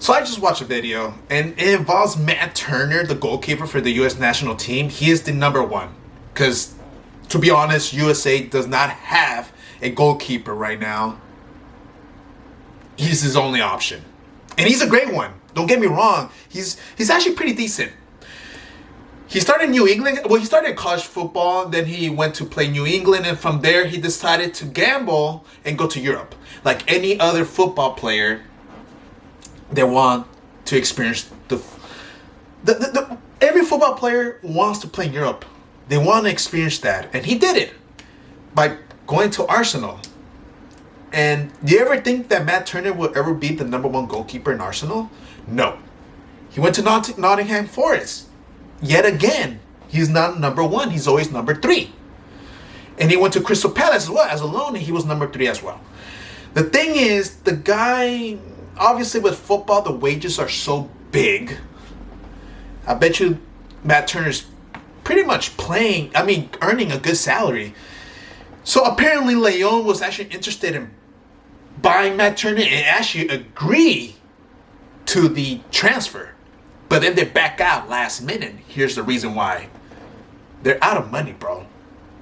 So I just watched a video, and it involves Matt Turner, the goalkeeper for the U.S. national team. He is the number one, because to be honest, USA does not have a goalkeeper right now. He's his only option, and he's a great one. Don't get me wrong. He's actually pretty decent. He started in New England. Well, he started college football, then he went to play New England, and from there he decided to gamble and go to Europe. Like any other football player, they want to experience every football player wants to play in Europe. They want to experience that, and he did it by going to Arsenal. And do you ever think that Matt Turner will ever be the number one goalkeeper in Arsenal? No. He went to Nottingham Forest. Yet again, he's not number one. He's always number three. And he went to Crystal Palace as well as a loan, and he was number three as well. The thing is, the guy, obviously with football, the wages are so big. I bet you Matt Turner's pretty much earning a good salary. So apparently Lyon was actually interested in buying Matt Turner and actually agree to the transfer. But then they back out last minute. Here's the reason why. They're out of money, bro.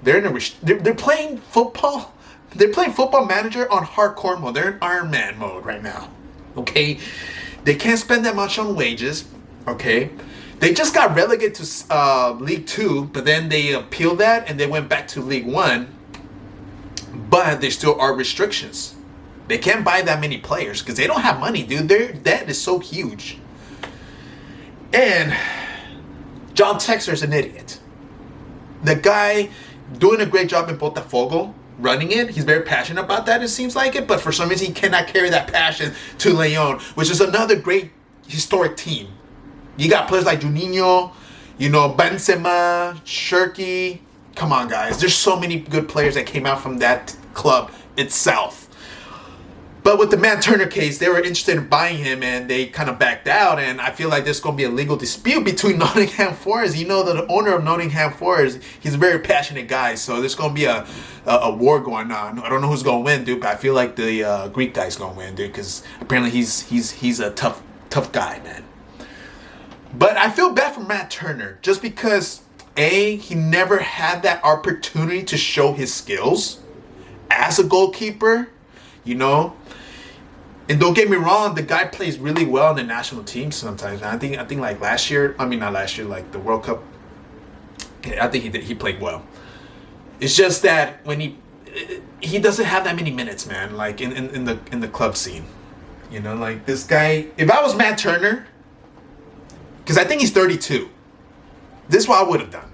They're playing football. They're playing Football Manager on hardcore mode. They're in Iron Man mode right now. Okay? They can't spend that much on wages. Okay? They just got relegated to League 2, but then they appealed that and they went back to League 1. But there still are restrictions. They can't buy that many players because they don't have money, dude. Their debt is so huge. And John Texer's an idiot. The guy doing a great job in Botafogo, running it. He's very passionate about that, it seems like it. But for some reason, he cannot carry that passion to Lyon, which is another great historic team. You got players like Juninho, Benzema, Shirky. Come on, guys. There's so many good players that came out from that club itself. But with the Matt Turner case, they were interested in buying him, and they kind of backed out. And I feel like there's going to be a legal dispute between Nottingham Forest. You know, the owner of Nottingham Forest, he's a very passionate guy. So there's going to be a war going on. I don't know who's going to win, dude, but I feel like the Greek guy's going to win, dude, because apparently he's a tough guy, man. But I feel bad for Matt Turner just because, A, he never had that opportunity to show his skills as a goalkeeper, And don't get me wrong, the guy plays really well in the national team sometimes. And I think like last year, not last year, like the World Cup, I think he played well. It's just that when he doesn't have that many minutes, man, like in the club scene. Like this guy, if I was Matt Turner, because I think he's 32, this is what I would have done.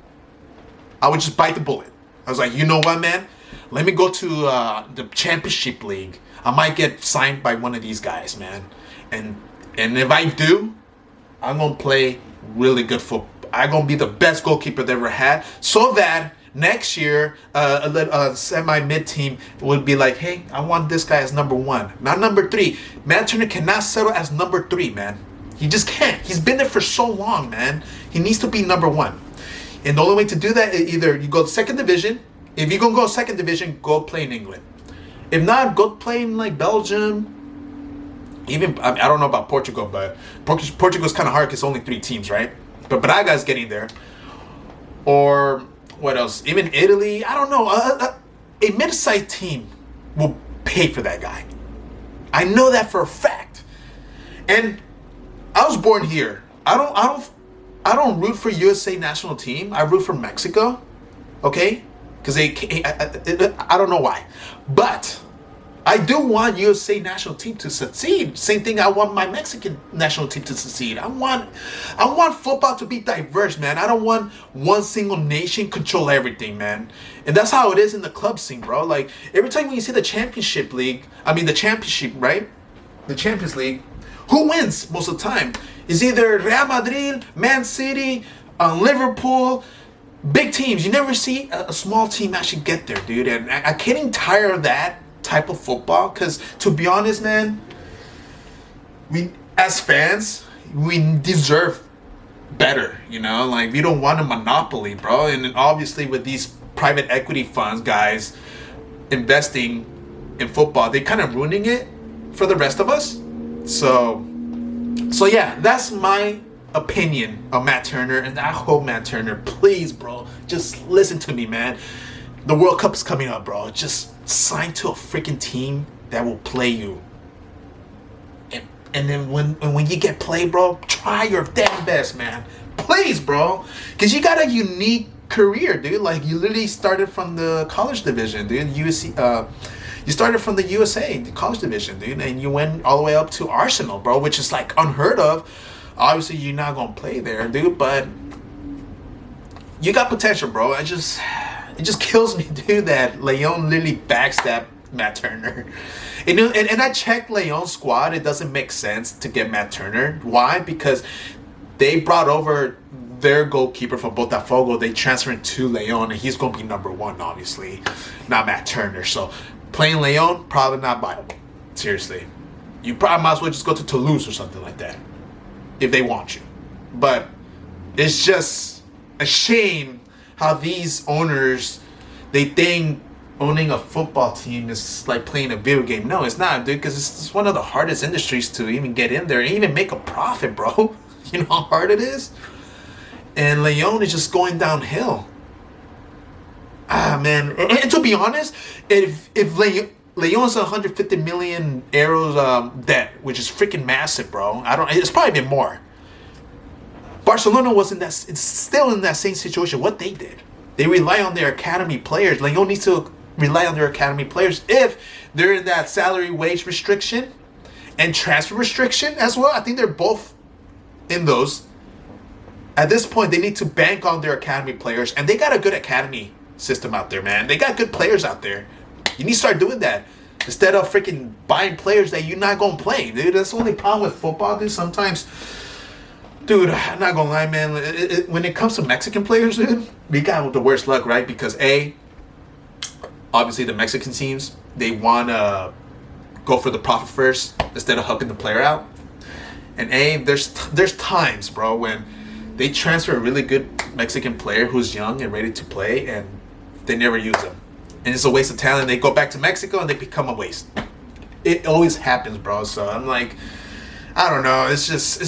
I would just bite the bullet. I was like, you know what, man? Let me go to the Championship League. I might get signed by one of these guys, man. And if I do, I'm going to play really good football. I'm going to be the best goalkeeper they ever had. So that next year, a semi-mid team would be like, hey, I want this guy as number one, not number three. Matt Turner cannot settle as number three, man. He just can't. He's been there for so long, man. He needs to be number one. And the only way to do that is either you go to second division. If you're going to go second division, go play in England. If not, go play in like Belgium. Even, I don't know about Portugal, but Portugal's kind of hard because it's only 3 teams, right? But Braga's getting there. Or what else? Even Italy. I don't know. A mid-sized team will pay for that guy. I know that for a fact. And I was born here. I don't root for USA national team. I root for Mexico. Okay? Because I don't know why. But I do want USA national team to succeed. Same thing, I want my Mexican national team to succeed. I want football to be diverse, man. I don't want one single nation control everything, man. And that's how it is in the club scene, bro. Like, every time when you see the Championship League, the Championship, right? The Champions League, who wins most of the time? It's either Real Madrid, Man City, Liverpool, big teams. You never see a small team actually get there, dude. And I'm getting tired of that type of football, because to be honest, man, we as fans, we deserve better, like we don't want a monopoly, bro. And obviously with these private equity funds, guys, investing in football, they kind of ruining it for the rest of us. So So yeah, that's my opinion of Matt Turner, and I hope Matt Turner, please, bro, just listen to me, man. The World Cup is coming up, bro. Just sign to a freaking team that will play you. And then when you get played, bro, try your damn best, man. Please, bro. Because you got a unique career, dude. Like, you literally started from the college division, dude. USC, you started from the USA, the college division, dude. And you went all the way up to Arsenal, bro, which is, like, unheard of. Obviously, you're not going to play there, dude. But you got potential, bro. It just kills me, dude, that Lyon literally backstabbed Matt Turner. And I checked Lyon's squad. It doesn't make sense to get Matt Turner. Why? Because they brought over their goalkeeper from Botafogo. They transferred to Lyon, and he's going to be number one, obviously, not Matt Turner. So playing Lyon, probably not viable. Seriously. You probably might as well just go to Toulouse or something like that if they want you. But it's just a shame how these owners, they think owning a football team is like playing a video game. No, it's not, dude, because it's one of the hardest industries to even get in there and even make a profit, bro. You know how hard it is? And Lyon is just going downhill. Ah, man. And to be honest, if Lyon's 150 million euros debt, which is freaking massive, bro. It's probably been more. Barcelona it's still in that same situation. What they did. They rely on their academy players. Lyon needs to rely on their academy players if they're in that salary wage restriction and transfer restriction as well. I think they're both in those. At this point, they need to bank on their academy players, and they got a good academy system out there, man. They got good players out there. You need to start doing that instead of freaking buying players that you're not going to play, dude. That's the only problem with football, dude. Sometimes, dude, I'm not going to lie, man. When it comes to Mexican players, dude, we got the worst luck, right? Because obviously the Mexican teams, they want to go for the profit first instead of helping the player out. And there's times, bro, when they transfer a really good Mexican player who's young and ready to play, and they never use them. And it's a waste of talent. They go back to Mexico and they become a waste. It always happens, bro. So I'm like, I don't know. It's just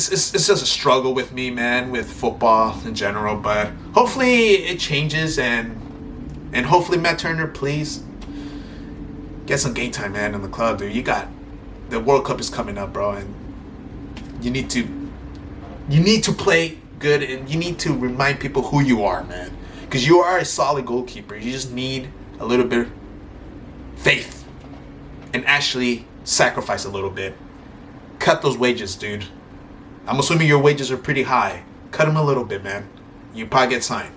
a struggle with me, man, with football in general. But hopefully it changes, and hopefully Matt Turner, please get some game time, man, in the club, dude. The World Cup is coming up, bro, and you need to play good, and you need to remind people who you are, man, because you are a solid goalkeeper. You just need a little bit of faith and actually sacrifice a little bit. Cut those wages, dude. I'm assuming your wages are pretty high. Cut them a little bit, man. You probably get signed.